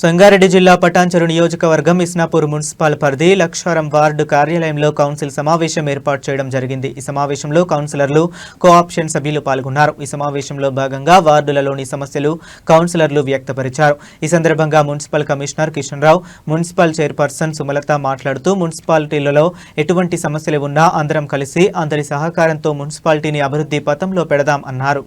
సంగారెడ్డి జిల్లా పటాన్చెరు నియోజకవర్గం ఇస్నాపూర్ మున్సిపల్ పరిధి లక్షారం వార్డు కార్యాలయంలో కౌన్సిల్ సమావేశం ఏర్పాటు చేయడం జరిగింది. ఈ సమావేశంలో కౌన్సిలర్లు, కోఆప్షన్ సభ్యులు పాల్గొన్నారు. ఈ సమావేశంలో భాగంగా వార్డులలోని సమస్యలు కౌన్సిలర్లు వ్యక్తపరిచారు. ఈ సందర్భంగా municipal commissioner Kishan Rao, municipal chairperson Sumalatha మాట్లాడుతూ మున్సిపాలిటీలలో ఎటువంటి సమస్యలు ఉన్నా అందరం కలిసి అందరి సహకారంతో మున్సిపాలిటీని అభివృద్ధి పథంలో పెడదాం అన్నారు.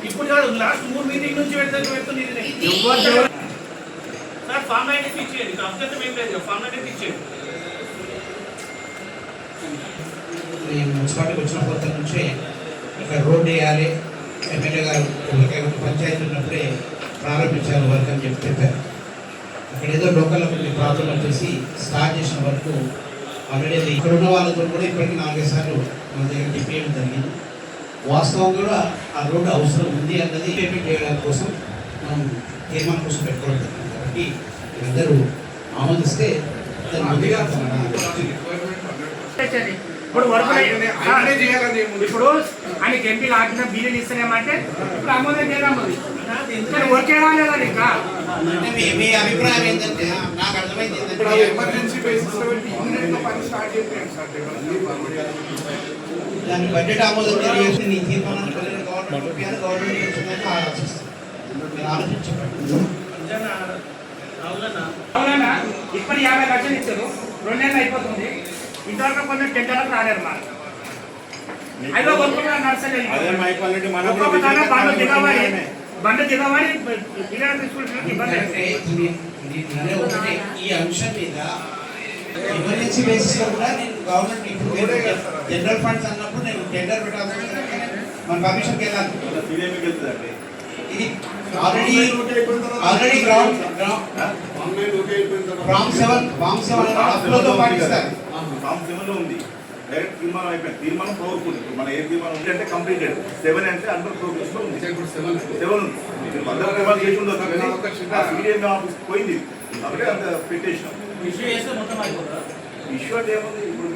ఇప్పుడు కాదు, లాస్ట్ 3 మీటింగ్ నుంచి పెడుతుంది. ఫార్మాలిటీ ఇచ్చేయండి, అభ్యంతరం ఏం లేదు, ఫార్మాలిటీ ఇచ్చేయండి. మున్సిపాలిటీకి వచ్చిన కొత్త నుంచే ఇక్కడ రోడ్డు వేయాలి, ఎమ్మెల్యే గారు పంచాయతీ ఉన్నప్పుడే ప్రారంభించారు వర్క్ అని చెప్పి చెప్పారు. అక్కడ ఏదో లోకల్ ప్రాబ్లం వచ్చేసి స్టార్ట్ చేసిన వరకు ఆల్రెడీ ఇక్కడ ఉన్న వాళ్ళతో కూడా ఇప్పటికీ 4 సార్లు మన దగ్గర డిపేయడం జరిగింది. వాస్తవం కూడా ఆ రోడ్డు అవసరం ఉంది అన్నది పేమెంట్ చేయడం కోసం మనం తీర్మానం కోసం పెట్టుకోవడం జరిగింది. కాబట్టి అందరూ ఆమోదిస్తే ఇప్పుడు ఆయనకి ఎంపీలు ఆడిన బిల్లులు ఇస్తలేమంటే ఇప్పుడు ఆమోదం చేద్దాం. వర్క్ లేదా ఇంకా మీ అభిప్రాయం ఏంటంటే నాకు అర్థమైంది దాని బడ్జెట్ ఆమోదం చేసి నీ తీర్మానాన్ని గవర్నమెంట్ ఆలోచించండి. అవునా, ఇప్పుడు 50 లక్షలు ఇచ్చారు, 2 నెలలు అయిపోతుంది. ఇంతవరకు కొంచెం టెండర్లకు రాలేరు. మా ఐదో వర్క్ నడుస్తలేదు. బండి దిగమని పిల్లలు తీసుకుంటున్నారు. ఇబ్బంది ఈ అంశం మీద ఎమర్జెన్సీ బేసిస్ లో కూడా నేను గవర్నమెంట్ ఇప్పుడు జనరల్ ఫండ్స్ అన్నప్పుడు నేను టెండర్ పెట్టాల్సి మన కమిషన్కి వెళ్ళాలి. ఇది ఆల్రెడీ గ్రౌండ్ ఫామ్ 7 అప్లోతో పాటిస్తారు. ఫామ్ 7 ఉంది, డైరెక్ట్ తీర్మానం అయిపోయింది. తీర్మానం పవర్ఫుల్. మన ఏ తీర్మానం ఉంది అంటే కంప్లీటెడ్. 7 అంటే అండర్ ప్రోగ్రెస్ లో ఉంది. 7 ఉంది. అందరూ తీర్మానం చేసి ఉండొచ్చు కానీ మీడియం ఆఫీస్ పోయింది కాబట్టి అంత పెట్టేసినాం. ఇష్యూ చేస్తే మొత్తం అయిపోతుందా? ఇష్యూ అంటే ఏముంది, ఇప్పుడు